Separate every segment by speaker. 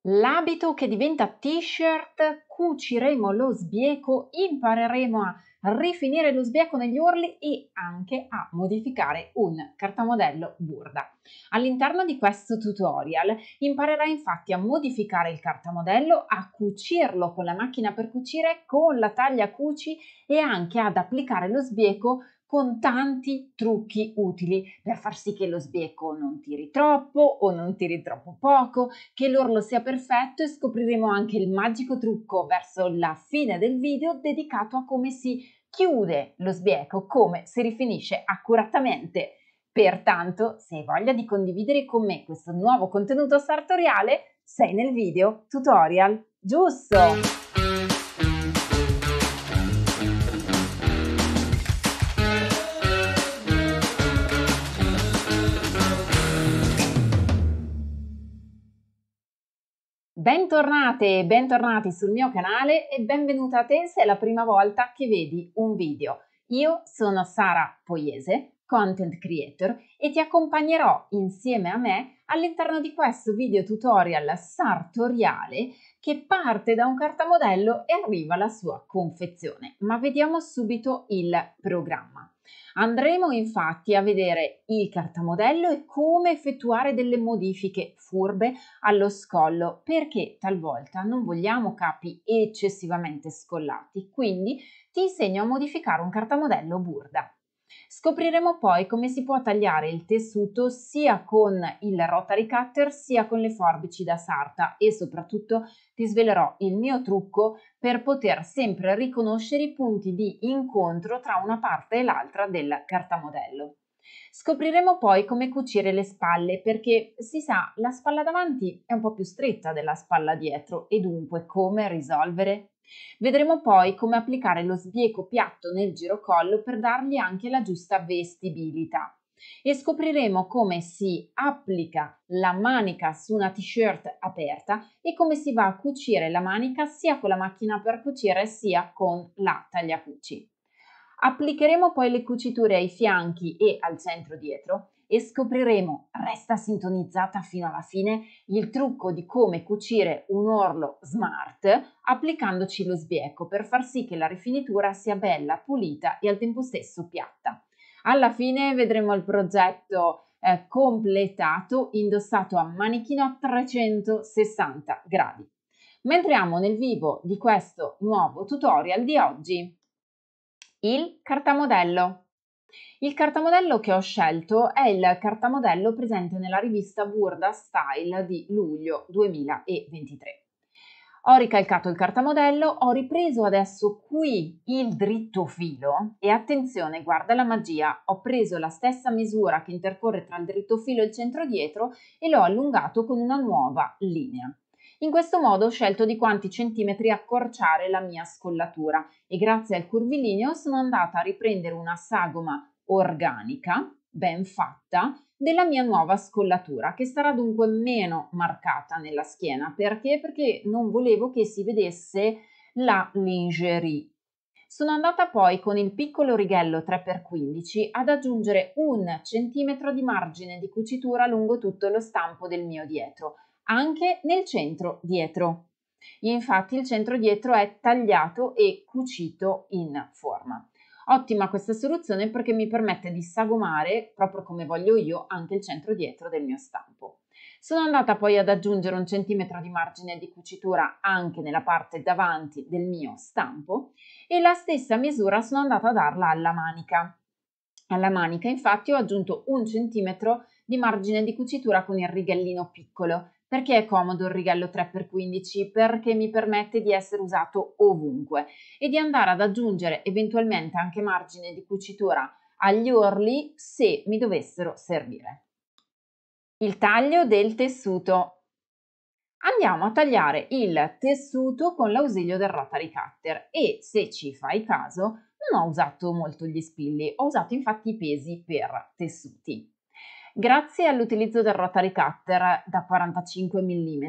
Speaker 1: L'abito che diventa t-shirt, cuciremo lo sbieco, impareremo a rifinire lo sbieco negli orli e anche a modificare un cartamodello burda. All'interno di questo tutorial imparerai infatti a modificare il cartamodello, a cucirlo con la macchina per cucire, con la taglia cuci e anche ad applicare lo sbieco con tanti trucchi utili per far sì che lo sbieco non tiri troppo o non tiri troppo poco, che l'orlo sia perfetto, e scopriremo anche il magico trucco verso la fine del video dedicato a come si chiude lo sbieco, come si rifinisce accuratamente. Pertanto, se hai voglia di condividere con me questo nuovo contenuto sartoriale, sei nel video tutorial giusto! Bentornate e bentornati sul mio canale e benvenuta a te se è la prima volta che vedi un video. Io sono Sara Poiese, Content Creator, e ti accompagnerò insieme a me all'interno di questo video tutorial sartoriale che parte da un cartamodello e arriva alla sua confezione. Ma vediamo subito il programma. Andremo infatti a vedere il cartamodello e come effettuare delle modifiche furbe allo scollo, perché talvolta non vogliamo capi eccessivamente scollati, quindi ti insegno a modificare un cartamodello burda. Scopriremo poi come si può tagliare il tessuto sia con il rotary cutter sia con le forbici da sarta, e soprattutto ti svelerò il mio trucco per poter sempre riconoscere i punti di incontro tra una parte e l'altra del cartamodello. Scopriremo poi come cucire le spalle, perché si sa, la spalla davanti è un po' più stretta della spalla dietro, e dunque come risolvere. Vedremo poi come applicare lo sbieco piatto nel girocollo per dargli anche la giusta vestibilità. E scopriremo come si applica la manica su una t-shirt aperta e come si va a cucire la manica sia con la macchina per cucire sia con la tagliacuci. Applicheremo poi le cuciture ai fianchi e al centro dietro e scopriremo, resta sintonizzata fino alla fine, il trucco di come cucire un orlo smart applicandoci lo sbieco per far sì che la rifinitura sia bella, pulita e al tempo stesso piatta. Alla fine vedremo il progetto completato, indossato a manichino a 360 gradi. Ma entriamo nel vivo di questo nuovo tutorial di oggi. Il cartamodello. Il cartamodello che ho scelto è il cartamodello presente nella rivista Burda Style di luglio 2023. Ho ricalcato il cartamodello, ho ripreso adesso qui il dritto filo e attenzione, guarda la magia, ho preso la stessa misura che intercorre tra il dritto filo e il centro dietro e l'ho allungato con una nuova linea. In questo modo ho scelto di quanti centimetri accorciare la mia scollatura e grazie al curvilineo sono andata a riprendere una sagoma organica, ben fatta, della mia nuova scollatura, che sarà dunque meno marcata nella schiena. Perché? Perché non volevo che si vedesse la lingerie. Sono andata poi con il piccolo righello 3x15 ad aggiungere 1 centimetro di margine di cucitura lungo tutto lo stampo del mio dietro, anche nel centro dietro. Infatti il centro dietro è tagliato e cucito in forma. Ottima questa soluzione perché mi permette di sagomare, proprio come voglio io, anche il centro dietro del mio stampo. Sono andata poi ad aggiungere 1 centimetro di margine di cucitura anche nella parte davanti del mio stampo e la stessa misura sono andata a darla alla manica. Alla manica infatti ho aggiunto 1 centimetro di margine di cucitura con il righellino piccolo. Perché è comodo il righello 3x15? Perché mi permette di essere usato ovunque e di andare ad aggiungere eventualmente anche margine di cucitura agli orli se mi dovessero servire. Il taglio del tessuto. Andiamo a tagliare il tessuto con l'ausilio del rotary cutter e, se ci fai caso, non ho usato molto gli spilli, ho usato infatti i pesi per tessuti. Grazie all'utilizzo del rotary cutter da 45 mm,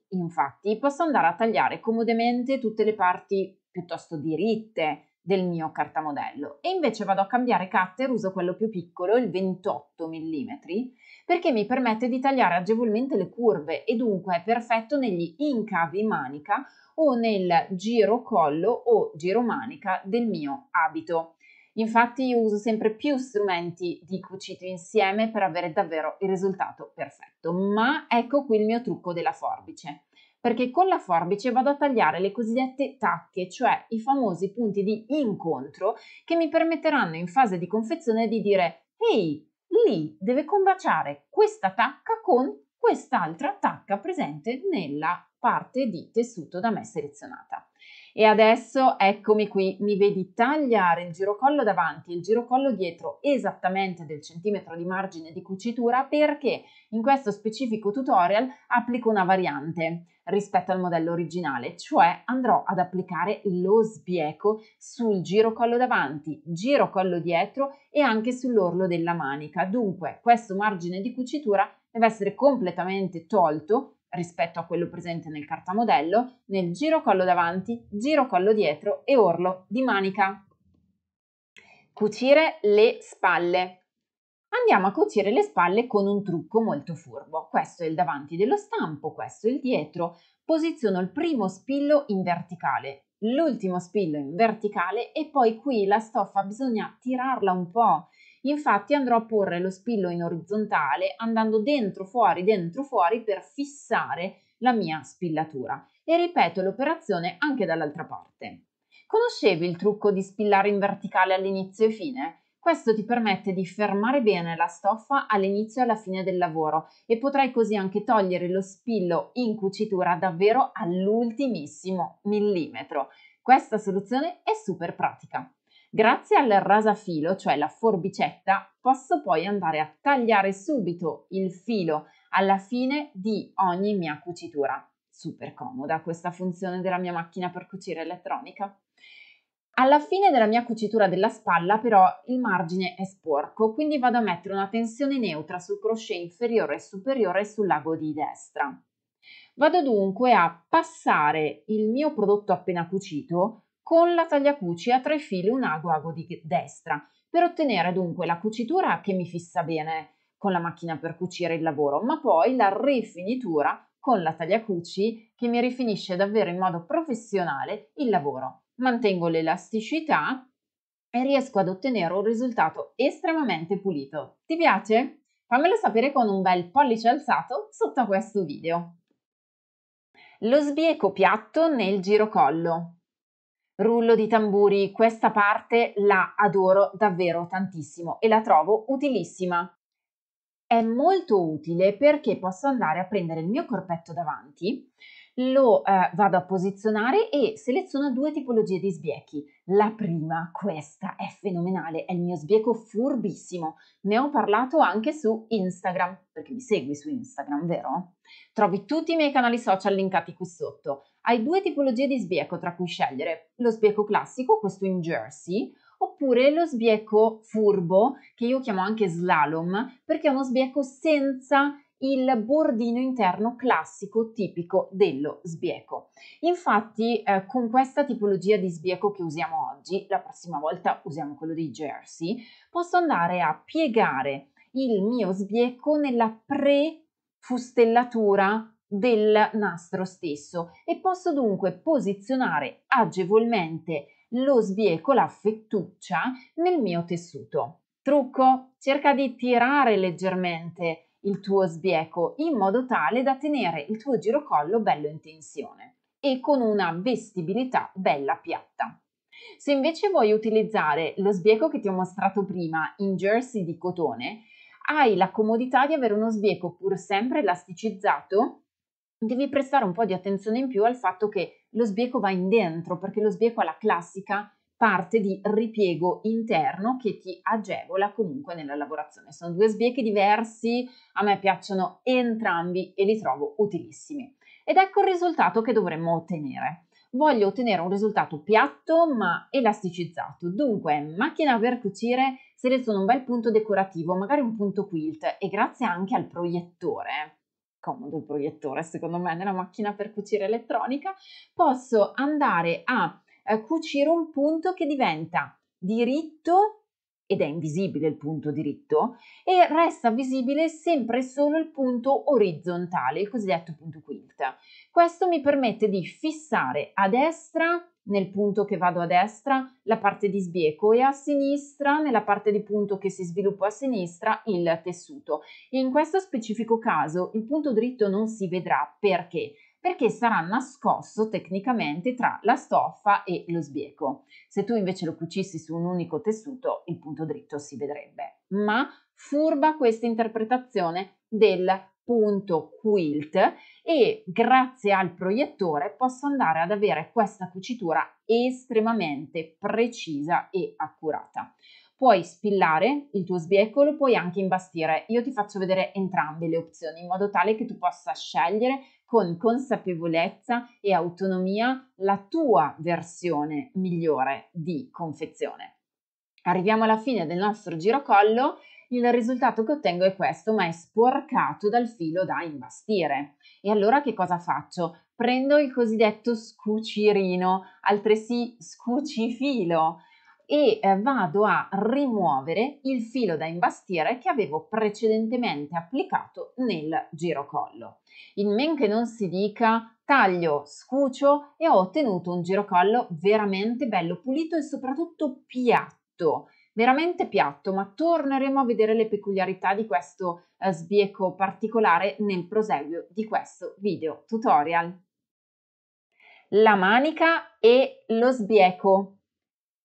Speaker 1: infatti, posso andare a tagliare comodamente tutte le parti piuttosto diritte del mio cartamodello e invece vado a cambiare cutter, uso quello più piccolo, il 28 mm, perché mi permette di tagliare agevolmente le curve e dunque è perfetto negli incavi manica o nel giro collo o giro manica del mio abito. Infatti io uso sempre più strumenti di cucito insieme per avere davvero il risultato perfetto, ma ecco qui il mio trucco della forbice, perché con la forbice vado a tagliare le cosiddette tacche, cioè i famosi punti di incontro che mi permetteranno in fase di confezione di dire ehi, lì deve combaciare questa tacca con quest'altra tacca presente nella parte di tessuto da me selezionata. E adesso eccomi qui, mi vedi tagliare il girocollo davanti e il girocollo dietro esattamente del centimetro di margine di cucitura perché in questo specifico tutorial applico una variante rispetto al modello originale, cioè andrò ad applicare lo sbieco sul girocollo davanti, girocollo dietro e anche sull'orlo della manica. Dunque questo margine di cucitura deve essere completamente tolto rispetto a quello presente nel cartamodello, nel girocollo davanti, girocollo dietro e orlo di manica. Cucire le spalle. Andiamo a cucire le spalle con un trucco molto furbo. Questo è il davanti dello stampo, questo è il dietro. Posiziono il primo spillo in verticale, l'ultimo spillo in verticale e poi qui la stoffa bisogna tirarla un po'. Infatti andrò a porre lo spillo in orizzontale andando dentro fuori per fissare la mia spillatura e ripeto l'operazione anche dall'altra parte. Conoscevi il trucco di spillare in verticale all'inizio e fine? Questo ti permette di fermare bene la stoffa all'inizio e alla fine del lavoro e potrai così anche togliere lo spillo in cucitura davvero all'ultimissimo millimetro. Questa soluzione è super pratica. Grazie al rasafilo, cioè la forbicetta, posso poi andare a tagliare subito il filo alla fine di ogni mia cucitura. Super comoda questa funzione della mia macchina per cucire elettronica. Alla fine della mia cucitura della spalla però il margine è sporco, quindi vado a mettere una tensione neutra sul crochet inferiore e superiore sul lago di destra. Vado dunque a passare il mio prodotto appena cucito con la tagliacuci a 3 fili un ago di destra per ottenere dunque la cucitura che mi fissa bene con la macchina per cucire il lavoro, ma poi la rifinitura con la tagliacuci che mi rifinisce davvero in modo professionale il lavoro. Mantengo l'elasticità e riesco ad ottenere un risultato estremamente pulito. Ti piace? Fammelo sapere con un bel pollice alzato sotto a questo video. Lo sbieco piatto nel girocollo. Rullo di tamburi, questa parte la adoro davvero tantissimo e la trovo utilissima. È molto utile perché posso andare a prendere il mio corpetto davanti, lo vado a posizionare e seleziono 2 tipologie di sbiechi. La prima, questa è fenomenale, è il mio sbieco furbissimo. Ne ho parlato anche su Instagram, perché mi segui su Instagram, vero? Trovi tutti i miei canali social linkati qui sotto. Hai 2 tipologie di sbieco tra cui scegliere. Lo sbieco classico, questo in jersey, oppure lo sbieco furbo, che io chiamo anche slalom, perché è uno sbieco senza il bordino interno classico tipico dello sbieco. Infatti con questa tipologia di sbieco che usiamo oggi, la prossima volta usiamo quello di jersey, posso andare a piegare il mio sbieco nella pre-fustellatura del nastro stesso e posso dunque posizionare agevolmente lo sbieco, la fettuccia, nel mio tessuto. Trucco: cerca di tirare leggermente il tuo sbieco in modo tale da tenere il tuo girocollo bello in tensione e con una vestibilità bella piatta. Se invece vuoi utilizzare lo sbieco che ti ho mostrato prima in jersey di cotone, hai la comodità di avere uno sbieco pur sempre elasticizzato. Devi prestare un po' di attenzione in più al fatto che lo sbieco va in dentro, perché lo sbieco ha la classica parte di ripiego interno che ti agevola comunque nella lavorazione. Sono 2 sbiechi diversi, a me piacciono entrambi e li trovo utilissimi. Ed ecco il risultato che dovremmo ottenere. Voglio ottenere un risultato piatto ma elasticizzato, dunque macchina per cucire, seleziono un bel punto decorativo, magari un punto quilt e grazie anche al proiettore, comodo il proiettore secondo me nella macchina per cucire elettronica, posso andare a cucire un punto che diventa diritto ed è invisibile il punto diritto e resta visibile sempre e solo il punto orizzontale, il cosiddetto punto quilt. Questo mi permette di fissare a destra, nel punto che vado a destra, la parte di sbieco e a sinistra, nella parte di punto che si sviluppa a sinistra, il tessuto. In questo specifico caso il punto dritto non si vedrà perché? Perché sarà nascosto tecnicamente tra la stoffa e lo sbieco. Se tu invece lo cucissi su un unico tessuto, il punto dritto si vedrebbe. Ma furba questa interpretazione del punto quilt e grazie al proiettore posso andare ad avere questa cucitura estremamente precisa e accurata. Puoi spillare il tuo sbieco, lo puoi anche imbastire. Io ti faccio vedere entrambe le opzioni in modo tale che tu possa scegliere con consapevolezza e autonomia la tua versione migliore di confezione. Arriviamo alla fine del nostro girocollo, il risultato che ottengo è questo, ma è sporcato dal filo da imbastire. E allora che cosa faccio? Prendo il cosiddetto scucirino, altresì scucifilo, e vado a rimuovere il filo da imbastire che avevo precedentemente applicato nel girocollo. In men che non si dica, taglio, scucio e ho ottenuto un girocollo veramente bello pulito e soprattutto piatto, veramente piatto, ma torneremo a vedere le peculiarità di questo sbieco particolare nel proseguio di questo video tutorial. La manica e lo sbieco.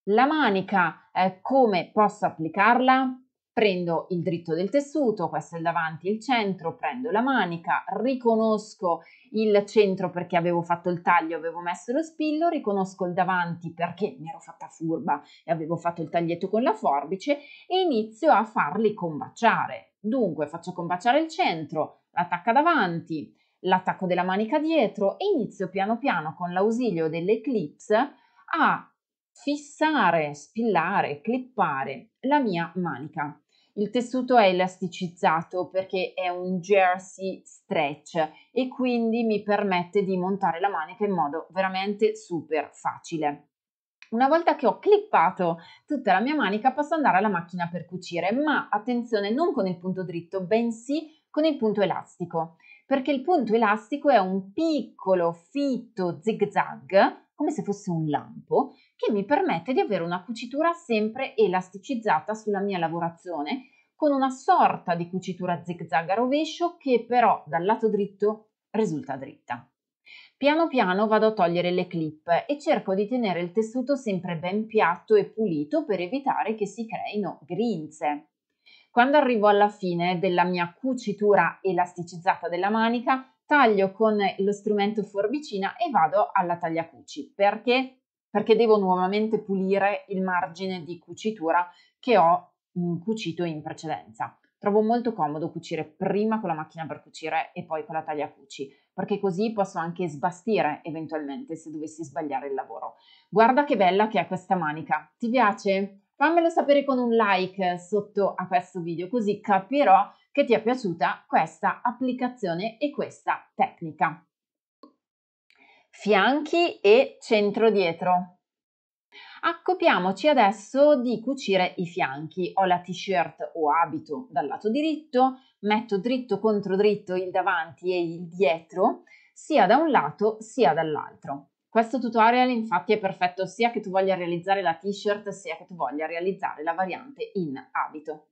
Speaker 1: La manica, come posso applicarla? Prendo il dritto del tessuto, questo è il davanti e il centro, prendo la manica, riconosco il centro perché avevo fatto il taglio, avevo messo lo spillo, riconosco il davanti perché mi ero fatta furba e avevo fatto il taglietto con la forbice e inizio a farli combaciare. Dunque faccio combaciare il centro, l'attacca davanti, l'attacco della manica dietro e inizio piano piano con l'ausilio delle clips a fissare, spillare, clippare la mia manica. Il tessuto è elasticizzato perché è un jersey stretch e quindi mi permette di montare la manica in modo veramente super facile. Una volta che ho clippato tutta la mia manica posso andare alla macchina per cucire, ma attenzione, non con il punto dritto, bensì con il punto elastico, perché il punto elastico è un piccolo fitto zig zag, come se fosse un lampo, che mi permette di avere una cucitura sempre elasticizzata sulla mia lavorazione, con una sorta di cucitura zig zag a rovescio che però dal lato dritto risulta dritta. Piano piano vado a togliere le clip e cerco di tenere il tessuto sempre ben piatto e pulito per evitare che si creino grinze. Quando arrivo alla fine della mia cucitura elasticizzata della manica, taglio con lo strumento forbicina e vado alla tagliacuci. Perché? Perché devo nuovamente pulire il margine di cucitura che ho cucito in precedenza. Trovo molto comodo cucire prima con la macchina per cucire e poi con la tagliacuci, perché così posso anche sbastire eventualmente se dovessi sbagliare il lavoro. Guarda che bella che è questa manica, ti piace? Fammelo sapere con un like sotto a questo video, così capirò che ti è piaciuta questa applicazione e questa tecnica. Fianchi e centro dietro. Occupiamoci adesso di cucire i fianchi. Ho la t-shirt o abito dal lato diritto, metto dritto contro dritto il davanti e il dietro, sia da un lato sia dall'altro. Questo tutorial infatti è perfetto sia che tu voglia realizzare la t-shirt sia che tu voglia realizzare la variante in abito.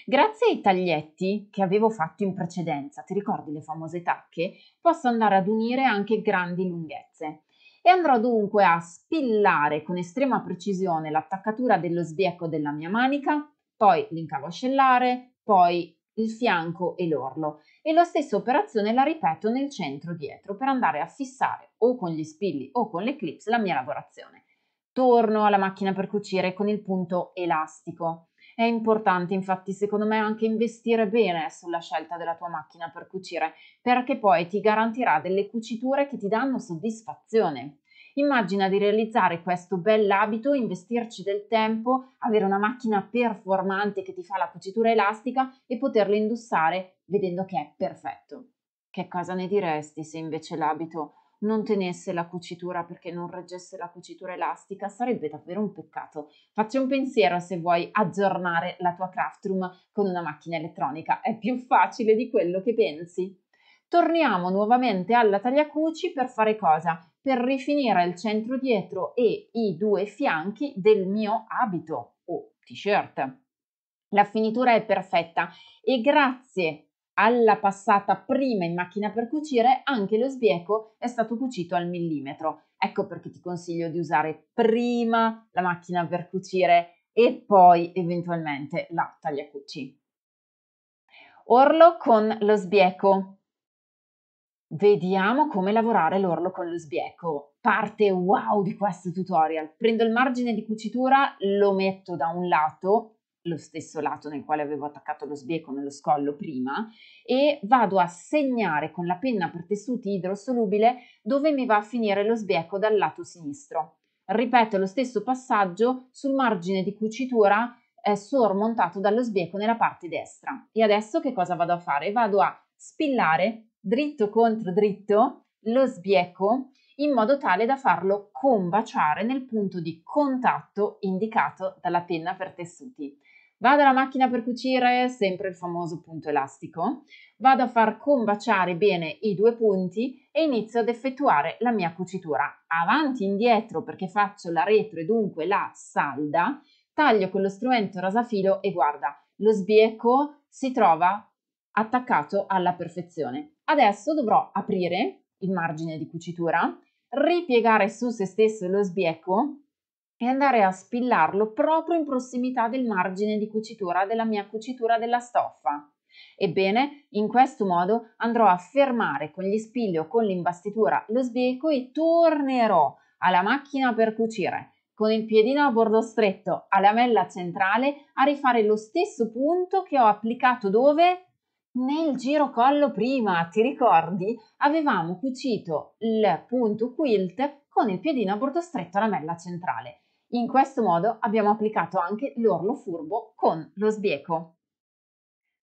Speaker 1: Grazie ai taglietti che avevo fatto in precedenza, ti ricordi le famose tacche? Posso andare ad unire anche grandi lunghezze e andrò dunque a spillare con estrema precisione l'attaccatura dello sbieco della mia manica, poi l'incavascellare, poi il fianco e l'orlo e la stessa operazione la ripeto nel centro dietro per andare a fissare o con gli spilli o con le clips la mia lavorazione. Torno alla macchina per cucire con il punto elastico. È importante infatti secondo me anche investire bene sulla scelta della tua macchina per cucire perché poi ti garantirà delle cuciture che ti danno soddisfazione. Immagina di realizzare questo bell'abito, investirci del tempo, avere una macchina performante che ti fa la cucitura elastica e poterlo indossare vedendo che è perfetto. Che cosa ne diresti se invece l'abito non tenesse la cucitura, perché non reggesse la cucitura elastica, sarebbe davvero un peccato. Facci un pensiero se vuoi aggiornare la tua craft room con una macchina elettronica, è più facile di quello che pensi. Torniamo nuovamente alla tagliacuci per fare cosa? Per rifinire il centro dietro e i due fianchi del mio abito o t-shirt. La finitura è perfetta e grazie alla passata prima in macchina per cucire anche lo sbieco è stato cucito al millimetro. Ecco perché ti consiglio di usare prima la macchina per cucire e poi eventualmente la tagliacuci. Orlo con lo sbieco. Vediamo come lavorare l'orlo con lo sbieco. Parte wow di questo tutorial. Prendo il margine di cucitura, lo metto da un lato, lo stesso lato nel quale avevo attaccato lo sbieco nello scollo prima, e vado a segnare con la penna per tessuti idrosolubile dove mi va a finire lo sbieco dal lato sinistro. Ripeto lo stesso passaggio sul margine di cucitura sormontato dallo sbieco nella parte destra. E adesso che cosa vado a fare? Vado a spillare dritto contro dritto lo sbieco in modo tale da farlo combaciare nel punto di contatto indicato dalla penna per tessuti. Vado alla macchina per cucire, sempre il famoso punto elastico, vado a far combaciare bene i due punti e inizio ad effettuare la mia cucitura avanti e indietro perché faccio la retro e dunque la salda, taglio con lo strumento rasafilo e guarda, lo sbieco si trova attaccato alla perfezione. Adesso dovrò aprire il margine di cucitura, ripiegare su se stesso lo sbieco e andare a spillarlo proprio in prossimità del margine di cucitura della mia cucitura della stoffa. Ebbene, in questo modo andrò a fermare con gli spilli o con l'imbastitura lo sbieco e tornerò alla macchina per cucire con il piedino a bordo stretto a lamella centrale a rifare lo stesso punto che ho applicato dove? Nel girocollo prima, ti ricordi? Avevamo cucito il punto quilt con il piedino a bordo stretto a lamella centrale. In questo modo abbiamo applicato anche l'orlo furbo con lo sbieco.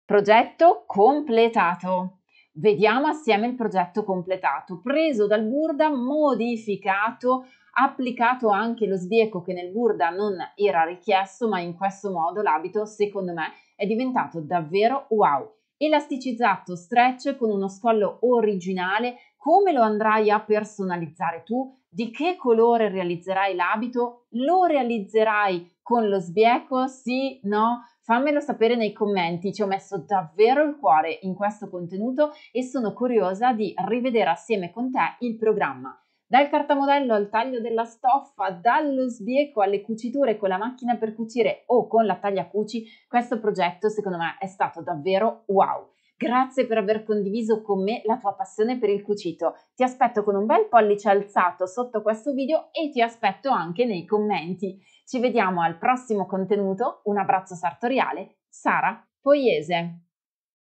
Speaker 1: Progetto completato. Vediamo assieme il progetto completato, preso dal Burda, modificato, applicato anche lo sbieco che nel Burda non era richiesto, ma in questo modo l'abito, secondo me, è diventato davvero wow. Elasticizzato stretch con uno scollo originale, come lo andrai a personalizzare tu? Di che colore realizzerai l'abito? Lo realizzerai con lo sbieco? Sì? No? Fammelo sapere nei commenti, ci ho messo davvero il cuore in questo contenuto e sono curiosa di rivedere assieme con te il programma. Dal cartamodello al taglio della stoffa, dallo sbieco alle cuciture con la macchina per cucire o con la tagliacuci, questo progetto secondo me è stato davvero wow. Grazie per aver condiviso con me la tua passione per il cucito. Ti aspetto con un bel pollice alzato sotto questo video e ti aspetto anche nei commenti. Ci vediamo al prossimo contenuto. Un abbraccio sartoriale, Sara Poiese.